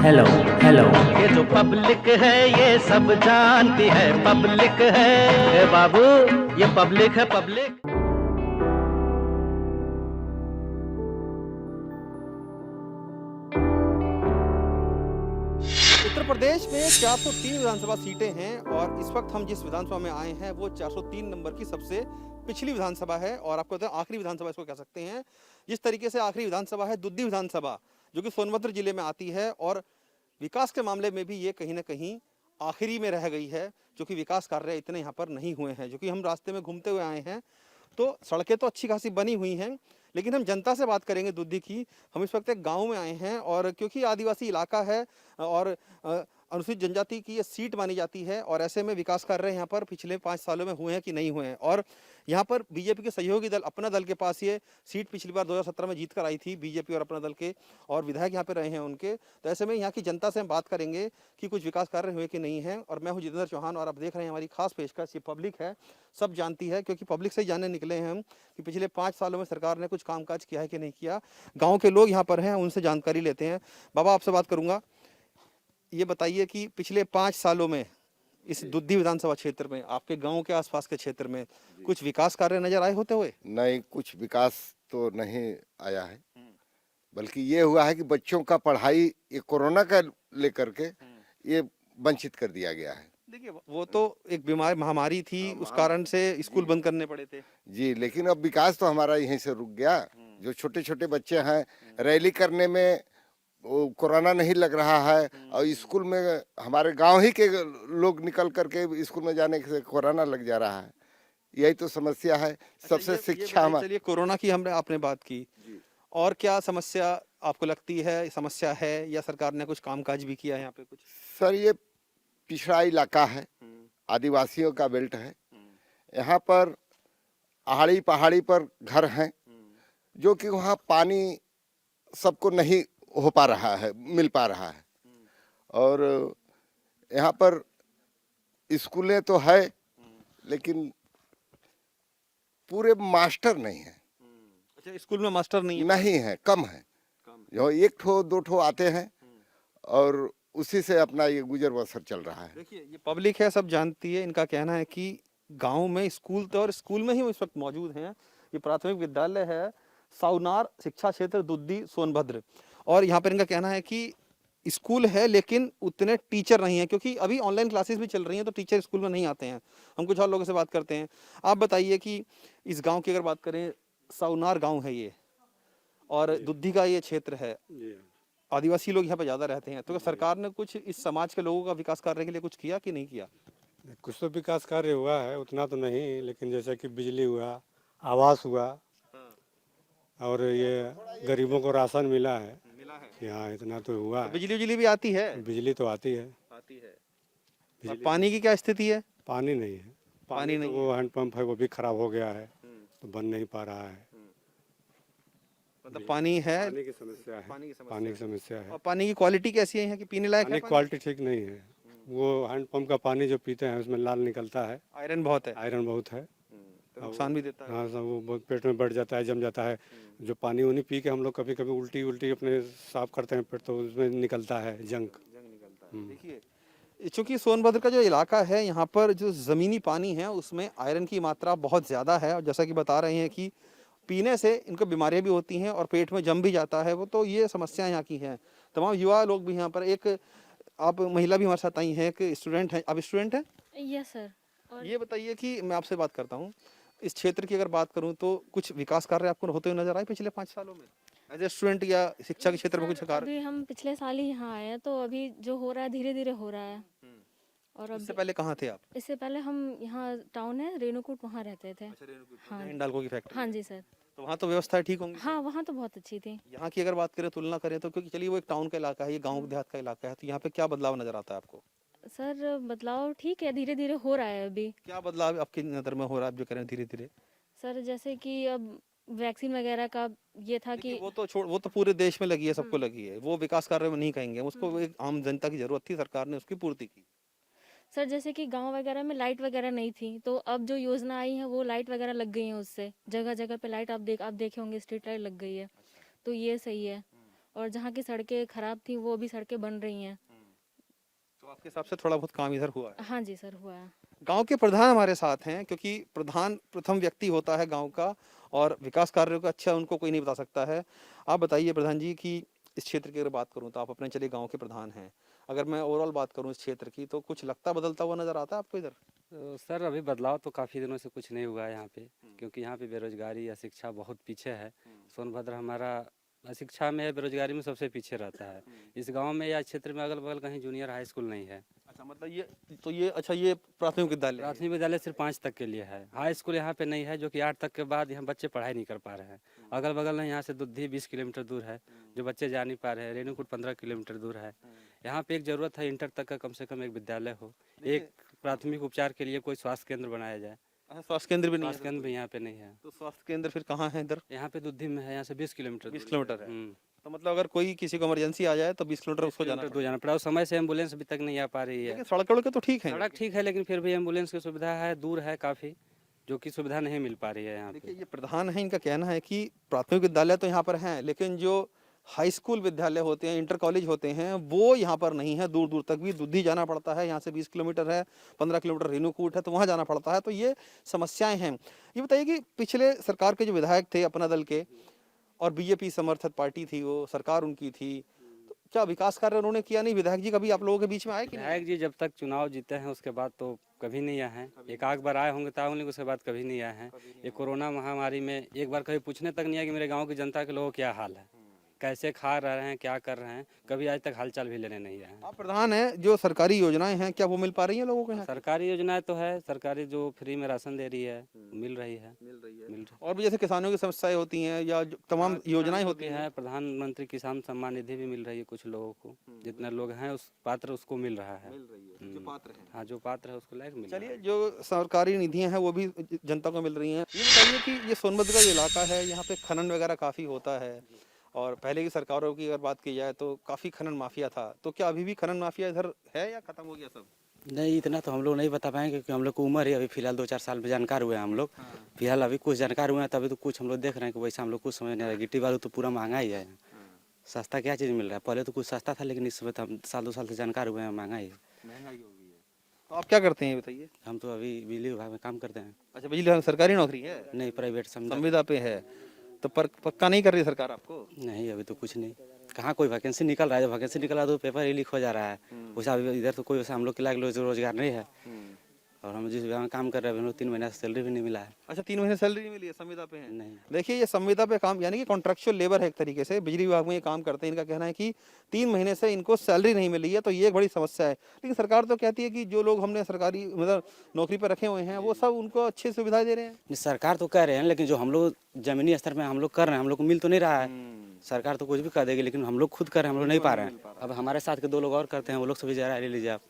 Hello hello. ये जो public है ये सब जानती है, पब्लिक है ए बाबू, ये पब्लिक है पब्लिक। उत्तर प्रदेश में 403 विधानसभा सीटें हैं और इस वक्त हम जिस विधानसभा में आए हैं वो 403 नंबर की सबसे पिछली विधानसभा है और आपको बताएं आखिरी विधानसभा इसको कह सकते हैं। जिस तरीके से आखिरी विधानसभा है दुद्दी विधानसभा जो कि सोनभद्र जिले में आती है और विकास के मामले में भी ये कहीं ना कहीं आखिरी में रह गई है, जो कि विकास कार्य इतने यहाँ पर नहीं हुए हैं। जो कि हम रास्ते में घूमते हुए आए हैं तो सड़कें तो अच्छी खासी बनी हुई हैं, लेकिन हम जनता से बात करेंगे दुद्दी की। हम इस वक्त एक गांव में आए हैं और क्योंकि आदिवासी इलाका है और अनुसूचित जनजाति की ये सीट मानी जाती है और ऐसे में विकास कार्य यहाँ पर पिछले 5 सालों में हुए हैं कि नहीं हुए हैं। और यहाँ पर बीजेपी के सहयोगी दल अपना दल के पास ये सीट पिछली बार 2017 में जीत कर आई थी, बीजेपी और अपना दल के, और विधायक यहाँ पे रहे हैं उनके। तो ऐसे में यहाँ की जनता से हम बात करेंगे कि कुछ विकास कार्य हुए कि नहीं है। और मैं हूँ जितेंद्र चौहान और आप देख रहे हैं हमारी खास पेशकश। ये पब्लिक है, सब जानती है क्योंकि पब्लिक से ही जानने निकले हैं हम कि पिछले 5 सालों में सरकार ने कुछ कामकाज किया है कि नहीं किया। गाँव के लोग यहाँ पर हैं, उनसे जानकारी लेते हैं। बाबा आपसे बात करूँगा, ये बताइए कि पिछले 5 सालों में इस दुद्दी विधानसभा क्षेत्र में आपके गांव के आसपास के क्षेत्र में कुछ विकास कार्य नजर आए होते हुए? नहीं, कुछ विकास तो नहीं आया है, बल्कि ये हुआ है कि बच्चों का पढ़ाई ये कोरोना का लेकर के ये वंचित कर दिया गया है। देखिए वो तो एक बीमार महामारी थी, उस कारण से स्कूल बंद करने पड़े थे जी, लेकिन अब विकास तो हमारा यहीं से रुक गया। जो छोटे छोटे बच्चे हैं, रैली करने में वो कोरोना नहीं लग रहा है और स्कूल में हमारे गांव ही के लोग निकल करके स्कूल में जाने से कोरोना लग जा रहा है। यही तो समस्या है। सबसे शिक्षा ये चलिए कोरोना की हमने आपने बात की, और क्या समस्या आपको लगती है, समस्या है या सरकार ने कुछ कामकाज भी किया है यहाँ पे कुछ? सर, ये पिछड़ा इलाका है, आदिवासियों का बेल्ट है। यहाँ पर पहाड़ी पर घर हैं जो कि वहाँ पानी सबको नहीं हो पा रहा है, मिल पा रहा है। और यहाँ पर स्कूलें तो है लेकिन पूरे मास्टर नहीं है। अच्छा, स्कूल में मास्टर नहीं है? नहीं है, कम है। जो 1-2 आते हैं और उसी से अपना ये गुजर बसर चल रहा है। देखिए ये पब्लिक है, सब जानती है। इनका कहना है कि गांव में स्कूल तो, और स्कूल में ही इस वक्त मौजूद हैं। ये प्राथमिक विद्यालय है साउनार शिक्षा क्षेत्र दुद्दी सोनभद्र, और यहाँ पर इनका कहना है कि स्कूल है लेकिन उतने टीचर नहीं है, क्योंकि अभी ऑनलाइन क्लासेस भी चल रही हैं तो टीचर स्कूल में नहीं आते हैं। हम कुछ और लोगों से बात करते हैं। आप बताइए कि इस गांव की अगर बात करें, साउनार गांव है ये और दुद्दी का ये क्षेत्र है, आदिवासी लोग यहाँ पे ज़्यादा रहते हैं, तो सरकार ने कुछ इस समाज के लोगों का विकास करने के लिए कुछ किया कि नहीं किया? कुछ तो विकास कार्य हुआ है, उतना तो नहीं, लेकिन जैसे कि बिजली हुआ, आवास हुआ और ये गरीबों को राशन मिला है। यहाँ इतना तो हुआ है। बिजली भी आती है? बिजली तो आती है। और पानी की क्या स्थिति है? पानी नहीं है। पानी नहीं, वो हैंड पंप है वो भी खराब हो गया है, तो बन नहीं पा रहा है। मतलब पानी है, पानी की समस्या है। पानी की समस्या है। और पानी की क्वालिटी कैसी है यहाँ की, पीने लायक है? पानी क्वालिटी ठीक नहीं है। वो हैंड पंप का पानी जो पीते हैं उसमें लाल निकलता है, आयरन बहुत है। आयरन बहुत है, तो नुकसान भी देता है। हाँ, सब वो बहुत पेट में बढ़ जाता है, जम जाता है। जो पानी उन्हीं पी के हम लोग कभी कभी उल्टी अपने साफ करते हैं पेट, तो उसमें निकलता है जंक निकलता है। देखिए चूंकि सोनभद्र का जो इलाका है यहाँ पर जो ज़मीनी पानी है उसमें आयरन की मात्रा बहुत ज़्यादा है, और जैसा कि बता रहे हैं कि पीने से इनको बीमारियां भी होती हैं और पेट में जम भी जाता है वो, तो ये समस्या यहाँ की हैं। तमाम युवा लोग भी यहाँ पर, एक आप महिला भी हमारे साथ आई हैं, एक स्टूडेंट हैं। आप स्टूडेंट हैं? Yes sir. और ये बताइए कि मैं आपसे बात करता हूँ, इस क्षेत्र की अगर बात करूँ तो कुछ विकास कार्य आपको होते हुए नजर आए पिछले 5 सालों में एज ए स्टूडेंट या शिक्षा के क्षेत्र में कुछ कार्य? अभी हम पिछले साल ही यहाँ आए हैं, तो अभी जो हो रहा है धीरे धीरे हो रहा है। और अब इससे पहले कहाँ थे आप? इससे पहले हम यहाँ टाउन है रेणुकूट, वहाँ रहते थे। हाँ हिंडाल्को की फैक्ट्री? हाँ जी सर। तो वहाँ तो व्यवस्थाएं ठीक होंगी? हाँ वहाँ तो बहुत अच्छी थी। यहाँ की अगर बात करें, तुलना करें तो, क्योंकि चलिए वो एक टाउन का इलाका है, ये गाँव देहात का इलाका है, तो यहाँ पे क्या बदलाव नजर आता है आपको? सर बदलाव ठीक है, धीरे धीरे हो रहा है अभी। क्या बदलाव आपकी नज़र में हो रहा है, आप जो करें धीरे धीरे? सर जैसे कि अब वैक्सीन वगैरह का ये था कि वो तो पूरे देश में लगी है, सबको लगी है, वो विकास कार्य में नहीं कहेंगे उसको, एक आम जनता की जरूरत थी, सरकार ने उसकी पूर्ति की। सर जैसे कि गांव वगैरह में लाइट वगैरह नहीं थी, तो अब जो योजना आई है वो लाइट वगैरह लग गई है, उससे जगह जगह पे लाइट आप देखे होंगे, स्ट्रीट लाइट लग गई है, तो ये सही है। और जहाँ की सड़कें खराब थी वो भी सड़कें बन रही हैं। तो आपके हिसाब से थोड़ा बहुत काम इधर हुआ है। हाँ जी सर, हुआ है। गांव के प्रधान हमारे साथ हैं, क्योंकि प्रधान प्रथम व्यक्ति होता है गांव का, और विकास कार्यों का अच्छा उनको कोई नहीं बता सकता है। आप बताइए प्रधान जी कि इस क्षेत्र की अगर बात करूं तो आप अपने चलिए गांव के प्रधान हैं, अगर मैं ओवरऑल बात करूं इस क्षेत्र की, तो कुछ लगता बदलता हुआ नजर आता है आपको इधर? तो सर अभी बदलाव तो काफ़ी दिनों से कुछ नहीं हुआ है यहाँ पे, क्योंकि यहाँ पे बेरोजगारी या शिक्षा बहुत पीछे है। सोनभद्र हमारा शिक्षा में बेरोजगारी में सबसे पीछे रहता है। इस गांव में या क्षेत्र में अगल बगल कहीं जूनियर हाई स्कूल नहीं है। अच्छा, मतलब ये अच्छा, ये प्राथमिक विद्यालय है। प्राथमिक विद्यालय सिर्फ 5 तक के लिए है। हाई स्कूल यहाँ पे नहीं है, जो कि 8 तक के बाद यहाँ बच्चे पढ़ाई नहीं कर पा रहे हैं। अगल बगल में यहाँ से दुद्धी 20 किलोमीटर दूर है, जो बच्चे जा नहीं पा रहे हैं। रेणुकूट 15 किलोमीटर दूर है। यहाँ पे एक ज़रूरत है इंटर तक का कम से कम एक विद्यालय हो, एक प्राथमिक उपचार के लिए कोई स्वास्थ्य केंद्र बनाया जाए। अच्छा, स्वास्थ्य केंद्र भी नहीं स्वास्थ्य है? केंद्र भी यहाँ पे नहीं है। तो स्वास्थ्य केंद्र फिर कहाँ है इधर? यहाँ पे दुद्धी में है, यहाँ से 20 किलोमीटर 20 दूर किलोमीटर है। हम्म। तो मतलब अगर कोई किसी को इमरजेंसी आ जाए तो 20 किलोमीटर उसको जाना किलोमीटर दूर जाना पड़ा और समय से एम्बुलेंस अभी तक नहीं आ पा रही है। लेकिन सड़क वड़क तो ठीक है। सड़क ठीक है, लेकिन फिर भी एम्बुलेंस की सुविधा है, दूर है काफ़ी, जो कि सुविधा नहीं मिल पा रही है यहाँ देखिए, पे। ये प्रधान है, इनका कहना है कि प्राथमिक विद्यालय तो यहाँ पर हैं, लेकिन जो हाई स्कूल विद्यालय होते हैं, इंटर कॉलेज होते हैं, वो यहाँ पर नहीं है। दूर दूर तक भी दुद्धी जाना पड़ता है। यहाँ से 20 किलोमीटर है, 15 किलोमीटर रेणुकूट है, तो वहाँ जाना पड़ता है। तो ये समस्याएं हैं। ये बताइए कि पिछले सरकार के जो विधायक थे अपना दल के, और बीजेपी समर्थित पार्टी थी, वो सरकार उनकी थी, तो क्या विकास कार्य उन्होंने किया नहीं? विधायक जी कभी आप लोगों के बीच में आए कि नहीं? विधायक जी जब तक चुनाव जीते हैं उसके बाद तो कभी नहीं आए हैं। एक आध बार आए होंगे ताऊ, लेकिन उसके बाद कभी नहीं आए हैं। ये कोरोना महामारी में एक बार कभी पूछने तक नहीं आया कि मेरे गांव की जनता के लोगों क्या हाल है, कैसे खा रहे हैं, क्या कर रहे हैं। कभी आज तक हालचाल भी लेने नहीं आए हैं। आप प्रधान है, जो सरकारी योजनाएं हैं क्या वो मिल पा रही हैं लोगों को यहाँ? सरकारी योजनाएं तो है, सरकारी जो फ्री में राशन दे रही है मिल रही है। और भी जैसे किसानों की समस्याएं होती हैं, या जो तमाम योजनाएं होती हैं? है प्रधानमंत्री किसान सम्मान निधि भी मिल रही है कुछ लोगों को, जितने लोग हैं उस पात्र उसको मिल रहा है। जो पात्र हैं। हाँ, जो पात्र है उसको लायक मिल रहा है। चलिए, जो सरकारी निधियां हैं वो भी जनता को मिल रही हैं। ये बताइए कि ये सोनभद्र का जो इलाका है, यहाँ पे खनन वगैरह काफ़ी होता है, और पहले की सरकारों की अगर बात की जाए तो काफ़ी खनन माफिया था। तो क्या अभी भी खनन माफिया इधर है या खत्म हो गया सब? नहीं, इतना तो हम लोग नहीं बता पाएंगे, क्योंकि हम लोग को उम्र है अभी फिलहाल 2-4 साल में जानकार हुए हैं हम लोग। फिलहाल अभी कुछ जानकार हुए हैं, तभी तो कुछ हम लोग देख रहे हैं कि वैसा हम लोग कुछ समझ नहीं रहा है। गिट्टी बालू तो पूरा महंगा ही है। सस्ता क्या चीज़ मिल रहा है? पहले तो कुछ सस्ता था, लेकिन इस समय तो हम साल 2 साल से जानकार हुए हैं, महंगा ही है। महंगाई हो गई है। तो आप क्या करते हैं ये बताइए? हम तो अभी बिजली विभाग में काम करते हैं। अच्छा, बिजली सरकारी नौकरी है? नहीं, प्राइवेट संविदा पे है। तो पर पक्का नहीं कर रही सरकार आपको? नहीं, अभी तो कुछ नहीं। कहाँ कोई वैकेंसी निकल रहा है? जब वैकेंसी निकल रहा है तो पेपर ही लीक हो जा रहा है। वैसा अभी इधर तो कोई वैसा हम लोग के लायक रोजगार नहीं है। और हम जिस विभाग में काम कर रहे हैं, हम लोग 3 महीने से सैलरी भी नहीं मिला है। अच्छा, 3 महीने सैलरी नहीं मिली है, संविदा पे है? नहीं। देखिए, ये संविदा पे काम यानी कि कॉन्ट्रेक्चुअल लेबर है एक तरीके से। बिजली विभाग में ये काम करते हैं। इनका कहना है कि 3 महीने से इनको सैलरी नहीं मिली है, तो ये एक बड़ी समस्या है। लेकिन सरकार तो कहती है कि जो लोग हमने सरकारी मतलब नौकरी पर रखे हुए हैं, वो सब उनको अच्छी सुविधाएं दे रहे हैं। नहीं, सरकार तो कह रहे हैं, लेकिन जो हम लोग जमीनी स्तर में हम लोग कर रहे हैं, हम लोग को मिल तो नहीं रहा है। सरकार तो कुछ भी कर देगी, लेकिन हम लोग खुद कर रहे हैं, हम लोग नहीं पा रहे हैं। अब हमारे साथ के 2 लोग और करते हैं, वो लोग से भी जरा ले लीजिए आप,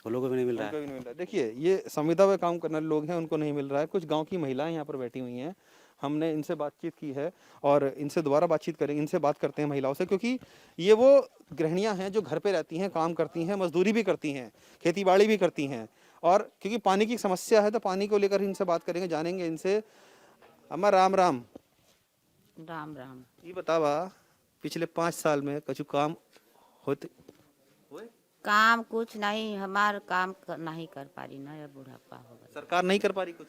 वो लोगों को भी नहीं मिल रहा उनको है। भी नहीं मिल रहा है। देखिए, ये संविदा पे काम करने वाले लोग हैं, उनको नहीं मिल रहा है। कुछ गांव की महिलाएं यहाँ पर बैठी हुई हैं, हमने इनसे बातचीत की है, और इनसे दोबारा बातचीत करेंगे। इनसे बात करते हैं महिलाओं से, क्योंकि ये वो गृहिणियां हैं जो घर पे रहती हैं, काम करती हैं, मजदूरी भी करती हैं, खेती बाड़ी भी करती हैं, और क्योंकि पानी की समस्या है तो पानी को लेकर इनसे बात करेंगे, जानेंगे इनसे। अम्मा राम राम। राम राम। ये बतावा, पिछले 5 साल में कछु काम होते? काम कुछ नहीं, हमार काम नहीं कर पा रही ना, अब बुढ़ापा हो गया। सरकार नहीं कर पा रही कुछ?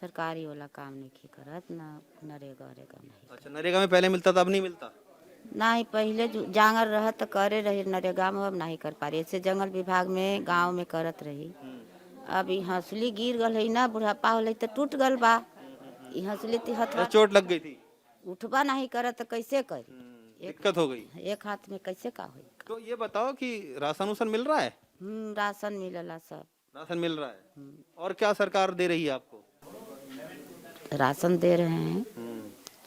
सरकारी वाला काम नहीं करत ना, नरेगा वरेगा नहीं। अच्छा, नरेगा में पहले मिलता था, अब नहीं मिलता? नहीं, पहले जो जांगर रह तो करे रही नरेगा में, अब नहीं कर पा रही। ऐसे जंगल विभाग में गांव में करत रही। अब ई हंसली गिर गल है ना, बुढ़ापा होले तो टूट गल बा। ई हंसली ती हथवा चोट लग गई थी, उठबा नहीं करत तो कैसे करी? दिक्कत हो गई। एक हाथ में कैसे का होई? तो ये बताओ कि राशन उसन मिल रहा है? राशन मिलला सब। राशन मिल रहा है। और क्या सरकार दे रही है आपको? राशन दे रहे हैं,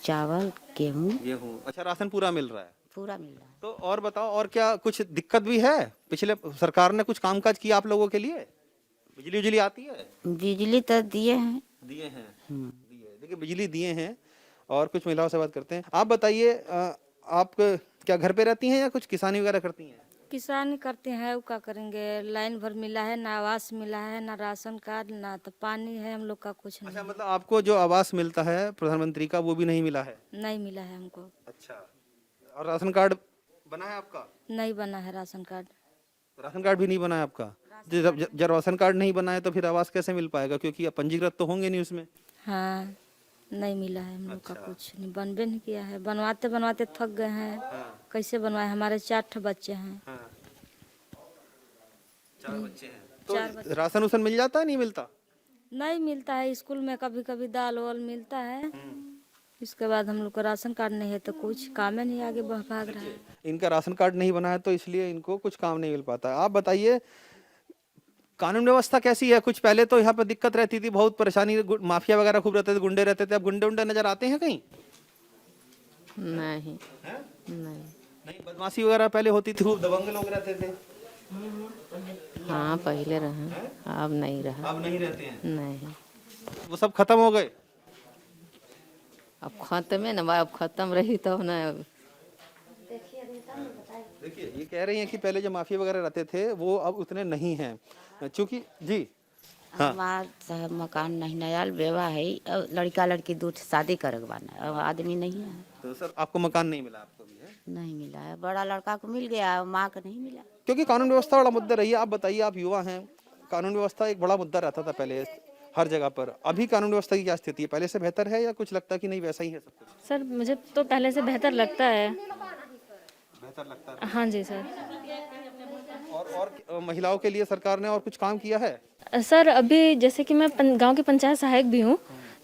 चावल, गेहूँ गेहूँ। अच्छा, राशन पूरा मिल रहा है? पूरा मिल रहा है। तो और बताओ, और क्या कुछ दिक्कत भी है? पिछले सरकार ने कुछ कामकाज किया आप लोगों के लिए? बिजली उजली आती है? बिजली तो दिए हैं। दिए हैं। दिए, देखिए बिजली दिए हैं। और कुछ महिलाओं से बात करते हैं। आप बताइए, आप क्या घर पे रहती हैं या कुछ किसानी वगैरह करती हैं? किसानी करते हैं, वो क्या करेंगे? लाइन भर मिला है, ना आवास मिला है, ना राशन कार्ड, ना तो पानी है, हम लोग का कुछ नहीं। अच्छा, मतलब आपको जो आवास मिलता है प्रधानमंत्री का, वो भी नहीं मिला है? नहीं मिला है हमको। अच्छा, और राशन कार्ड बना है आपका? नहीं बना है राशन कार्ड। राशन कार्ड भी नहीं बना है आपका? जब राशन कार्ड नहीं बना है तो फिर आवास कैसे मिल पाएगा, क्योंकि आप पंजीकृत तो होंगे नहीं उसमें। हाँ, नहीं मिला है हम लोग का, कुछ नहीं बनबे नहीं किया है। बनवाते बनवाते थक गए हैं। कैसे बनवाए, हमारे 4 ठो बच्चे हैं। 4 बच्चे हैं तो राशन उसन मिल जाता है, नहीं मिलता? नहीं मिलता है, स्कूल में कभी कभी दाल वाल मिलता है। इसके बाद हम लोग का राशन कार्ड नहीं है तो कुछ काम ही नहीं आगे भाग रहा है। इनका राशन कार्ड नहीं बना है तो इसलिए इनको कुछ काम नहीं मिल पाता। आप बताइए कानून व्यवस्था कैसी है? कुछ पहले तो यहाँ पर दिक्कत रहती थी, बहुत परेशानी, माफिया वगैरह खूब रहते थे, गुंडे रहते थे। अब गुंडे उंडे नजर आते हैं कहीं? नहीं नहीं, बदमाशी वगैरह पहले होती थी, खूब दबंग लोग रहते थे। हाँ पहले रहा, अब नहीं रहा। अब नहीं रहते हैं? नहीं, वो सब खत्म हो गए? अब खत्म है ना भाई, अब खत्म रही तो ना। देखिए ये कह रही हैं कि पहले जो माफिया वगैरह रहते थे वो अब उतने नहीं हैं, चूंकि जी हमार साहब मकान नहीं नया बेवा है, अब लड़का लड़की दूध शादी करवाना, अब आदमी नहीं है। तो सर आपको मकान नहीं मिला? आपको भी है? नहीं मिला है, बड़ा लड़का को मिल गया, माँ को नहीं मिला। क्योंकि कानून व्यवस्था बड़ा मुद्दा रही है। आप बताइए, आप युवा हैं, कानून व्यवस्था एक बड़ा मुद्दा रहता था पहले हर जगह पर। अभी कानून व्यवस्था की क्या स्थिति है? पहले से बेहतर है या कुछ लगता है कि नहीं वैसा ही है सब कुछ? सर मुझे तो पहले से बेहतर लगता है। बेहतर लगता है। हाँ जी सर। और महिलाओं के लिए सरकार ने और कुछ काम किया है? सर अभी जैसे कि मैं गांव की पंचायत सहायक भी हूँ,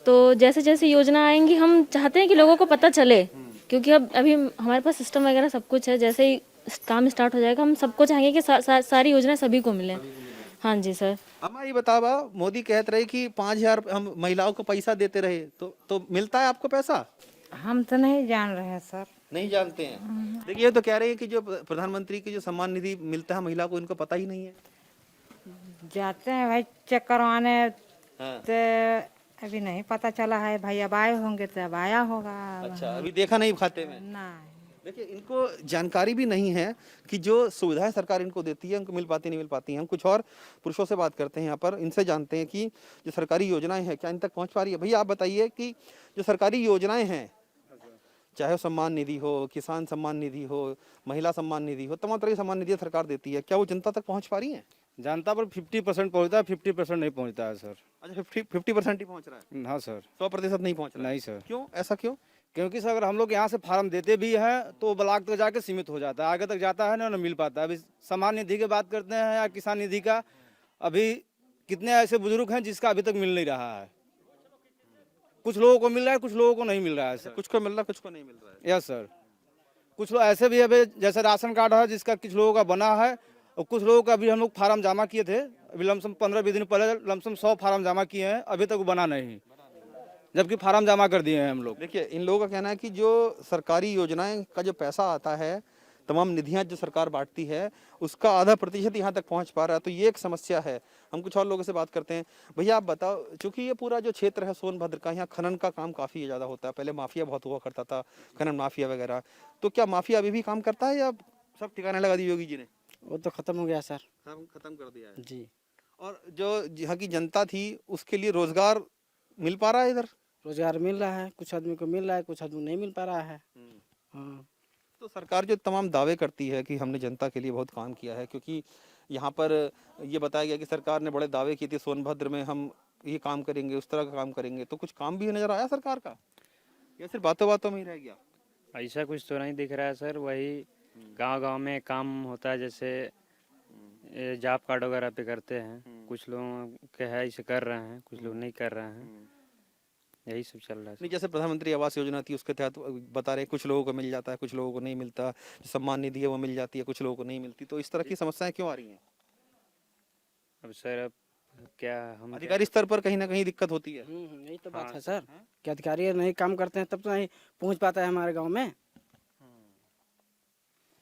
तो जैसे जैसे योजना आएंगी हम चाहते हैं कि लोगों को पता चले, क्योंकि अब अभी हमारे पास सिस्टम वगैरह सब कुछ है। जैसे ही काम स्टार्ट हो जाएगा हम सबको चाहेंगे कि सारी योजना सभी को मिले। हाँ जी सर। अम्मा ये बतावा, मोदी कहते रहे कि 5,000 हम महिलाओं को पैसा देते रहे, तो मिलता है आपको पैसा? हम तो नहीं जान रहे हैं सर। नहीं जानते हैं? देखिए ये तो कह रहे हैं कि जो प्रधानमंत्री की जो सम्मान निधि मिलता है महिला को, इनको पता ही नहीं है। जाते हैं भाई चेक करवाने, हाँ। तो अभी नहीं पता चला है भाई, अब आए होंगे तो अब आया होगा। अच्छा, अभी देखा नहीं खाते में? नहीं। देखिए इनको जानकारी भी नहीं है कि जो सुविधाएं सरकार इनको देती है उनको मिल पाती नहीं मिल पाती हैं। हम कुछ और पुरुषों से बात करते हैं यहाँ पर, इनसे जानते हैं कि जो सरकारी योजनाएं हैं क्या इन तक पहुँच पा रही है। भैया आप बताइए कि जो सरकारी योजनाएं हैं, चाहे सम्मान निधि हो, किसान सम्मान निधि हो, महिला सम्मान निधि हो, तमाम तरह की सम्मान निधि सरकार देती है, क्या वो जनता तक पहुँच पा रही है? जनता पर 50% पहुँचता है, 50% नहीं पहुँचता है सर। अच्छा 50% ही पहुँच रहा है? हाँ सर। 100% नहीं पहुँच रहा है? नहीं सर। क्यों, ऐसा क्यों? क्योंकि सर अगर हम लोग यहाँ से फार्म देते भी हैं तो ब्लॉक तक जाके सीमित हो जाता है, आगे तक जाता है ना मिल पाता है। अभी सम्मान निधि की बात करते हैं या किसान निधि का, अभी कितने ऐसे बुजुर्ग हैं जिसका अभी तक मिल नहीं रहा है। कुछ लोगों को मिल रहा है, कुछ लोगों को नहीं मिल रहा है सर। कुछ को मिल रहा है, कुछ को नहीं मिल रहा है? Yes sir. कुछ लोग ऐसे भी है जैसे राशन कार्ड है जिसका कुछ लोगों का बना है, और कुछ लोगों का अभी हम लोग फार्म जमा किए थे, अभी लमसम 15-20 दिन पहले लमसम 100 फार्म जमा किए हैं, अभी तक वो बना नहीं, जबकि फार्म जमा कर दिए हैं हम लोग। देखिए इन लोगों का कहना है कि जो सरकारी योजनाएं का जो पैसा आता है, तमाम निधियां जो सरकार बांटती है, उसका आधा प्रतिशत यहाँ तक पहुँच पा रहा है, तो ये एक समस्या है। हम कुछ और लोगों से बात करते हैं। भैया आप बताओ, चूंकि ये पूरा जो क्षेत्र है सोनभद्र का, यहाँ खनन का काम काफ़ी ज़्यादा होता है, पहले माफिया बहुत हुआ करता था, खनन माफिया वगैरह, तो क्या माफिया अभी भी काम करता है या सब ठिकाने लगा दी योगी जी ने? वो तो खत्म हो गया सर। खत्म कर दिया है जी। और जो यहाँ की जनता थी उसके लिए रोजगार मिल पा रहा है इधर? रोजगार मिल रहा है, कुछ आदमी को मिल रहा है, कुछ आदमी नहीं मिल पा रहा है। हाँ। तो सरकार जो तमाम दावे करती है कि हमने जनता के लिए बहुत काम किया है, क्योंकि यहाँ पर ये बताया गया कि सरकार ने बड़े दावे किए थे सोनभद्र में हम ये काम करेंगे, उस तरह का काम करेंगे, तो कुछ काम भी नजर आया सरकार का या सिर्फ बातों बातों में ही रह गया? ऐसा कुछ तो नहीं दिख रहा है सर। वही गांव-गांव में काम होता है, जैसे जॉब कार्ड वगैरह पे करते हैं, कुछ लोग के है इसे कर रहे हैं, कुछ लोग नहीं कर रहे हैं, यही सब चल रहा है। नहीं, जैसे प्रधानमंत्री आवास योजना थी उसके तहत बता रहे कुछ लोगों को मिल जाता है, कुछ लोगों को नहीं मिलता, सम्मान निधि है वो मिल जाती है, कुछ लोगों को नहीं मिलती, तो इस तरह की समस्याएं क्यों आ रही हैं? अब सर अब क्या हम अधिकारी स्तर पर कहीं ना कहीं दिक्कत होती है। यही तो बात है सर, कि अधिकारी नहीं काम करते हैं तब तो नहीं पहुंच पाता है हमारे गांव में।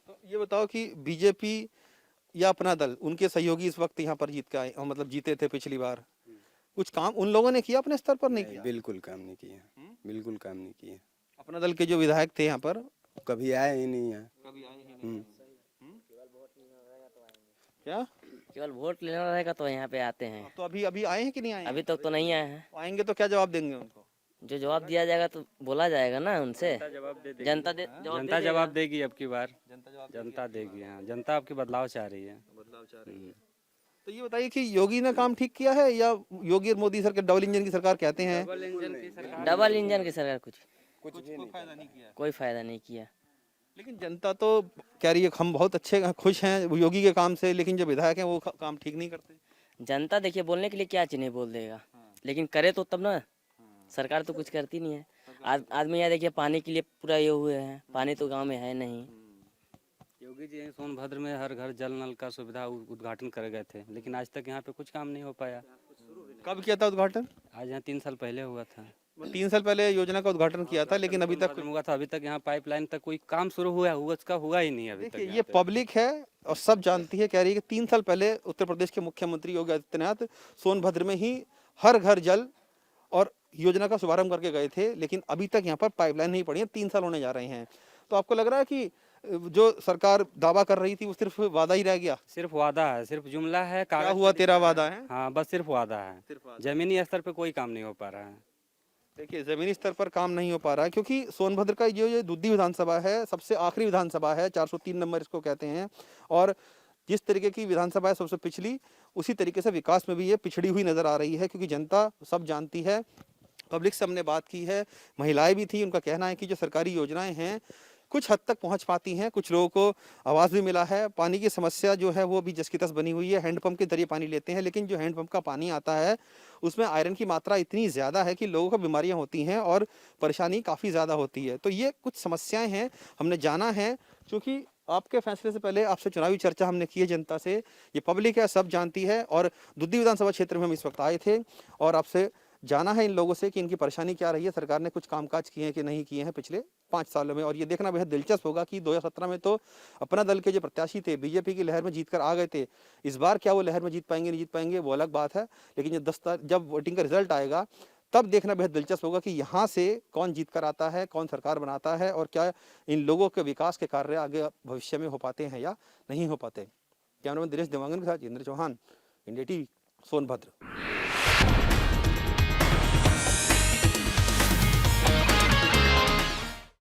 तो ये बताओ कि बीजेपी या अपना दल, उनके सहयोगी इस वक्त यहाँ पर जीत के आए, मतलब जीते थे पिछली बार, कुछ काम उन लोगों ने किया अपने स्तर पर? नहीं किया, बिल्कुल काम नहीं किए, बिल्कुल काम नहीं किए। अपना दल के जो विधायक थे यहाँ पर कभी आए ही नहीं यहाँ। कभी आए ही नहीं। क्या केवल वोट लेना रहेगा तो यहाँ पे आते हैं। तो अभी अभी आए हैं कि नहीं आए? अभी तक तो नहीं आए हैं। आएंगे तो क्या जवाब देंगे उनको? जो जवाब दिया जाएगा तो बोला जाएगा ना उनसे। जनता जवाब देगी अब की बार, जनता देगी। हाँ, जनता आपकी बदलाव चाह रही है। तो ये बताइए कि योगी ने काम ठीक किया है या योगी और मोदी सरकार डबल इंजन की सरकार कहते हैं? डबल इंजन की सरकार कुछ फायदा नहीं किया। कोई फायदा नहीं किया। लेकिन जनता तो कह रही है हम बहुत अच्छे खुश हैं योगी के काम से, लेकिन जो विधायक हैं वो काम ठीक नहीं करते। जनता देखिए बोलने के लिए क्या चीज नहीं बोल देगा, लेकिन करे तो तब ना। सरकार तो कुछ करती नहीं है। आदमी यहाँ देखिए पानी के लिए पूरा ये हुए हैं, पानी तो गांव में है नहीं। योगी जी सोनभद्र में हर घर जल नल का सुविधा उद्घाटन कर गए थे, लेकिन आज तक यहाँ पे कुछ काम नहीं हो पाया। कब किया था उद्घाटन? आज यहाँ 3 साल पहले हुआ था। 3 साल पहले योजना का उद्घाटन किया था, लेकिन अभी तक हुआ था। अभी तक यहाँ पाइपलाइन तक कोई काम शुरू हुआ उसका हुआ ही नहीं अभी तक। ये पब्लिक है और सब जानती है, कह रही है कि 3 साल पहले उत्तर प्रदेश के मुख्यमंत्री योगी आदित्यनाथ सोनभद्र में ही हर घर जल और योजना का शुभारंभ करके गए थे, लेकिन अभी तक यहाँ पर पाइपलाइन नहीं पड़ी है। 3 साल होने जा रहे हैं। तो आपको लग रहा है कि जो सरकार दावा कर रही थी वो सिर्फ वादा ही रह गया? सिर्फ वादा है, सिर्फ जुमला है। क्या हुआ तेरा वादा है? हाँ, बस सिर्फ वादा है। जमीनी स्तर पे कोई काम नहीं हो पा रहा है। देखिए जमीनी स्तर पर काम नहीं हो पा रहा है, क्योंकि सोनभद्र का ये दुद्धी विधानसभा है, सबसे आखिरी विधानसभा है, 403 नंबर इसको कहते हैं। और जिस तरीके की विधानसभा है सबसे पिछली, उसी तरीके से विकास में भी ये पिछड़ी हुई नजर आ रही है, क्योंकि जनता सब जानती है। पब्लिक से हमने बात की है, महिलाएं भी थी, उनका कहना है कि जो सरकारी योजनाएं हैं कुछ हद तक पहुंच पाती हैं, कुछ लोगों को आवाज़ भी मिला है। पानी की समस्या जो है वो भी जस की तस बनी हुई है। हैंडपंप के जरिए पानी लेते हैं, लेकिन जो हैंडपंप का पानी आता है उसमें आयरन की मात्रा इतनी ज़्यादा है कि लोगों को बीमारियां होती हैं और परेशानी काफ़ी ज़्यादा होती है। तो ये कुछ समस्याएं हैं, हमने जाना है। क्योंकि आपके फैसले से पहले आपसे चुनावी चर्चा हमने की है जनता से, ये पब्लिक है, सब जानती है। और दुद्धी विधानसभा क्षेत्र में हम इस वक्त आए थे और आपसे जाना है इन लोगों से कि इनकी परेशानी क्या रही है, सरकार ने कुछ कामकाज किए हैं कि नहीं किए हैं पिछले 5 सालों में। और ये देखना बेहद दिलचस्प होगा कि 2017 में तो अपना दल के जो प्रत्याशी थे बीजेपी की लहर में जीत कर आ गए थे। इस बार क्या वो लहर में जीत पाएंगे नहीं जीत पाएंगे वो अलग बात है, लेकिन जब वोटिंग का रिजल्ट आएगा तब देखना बेहद दिलचस्प होगा कि यहाँ से कौन जीत कर आता है, कौन सरकार बनाता है और क्या इन लोगों के विकास के कार्य आगे भविष्य में हो पाते हैं या नहीं हो पाते। कैमरामैन दिनेश देवांगन के साथ जितेंद्र चौहान, इंडिया टीवी, सोनभद्र।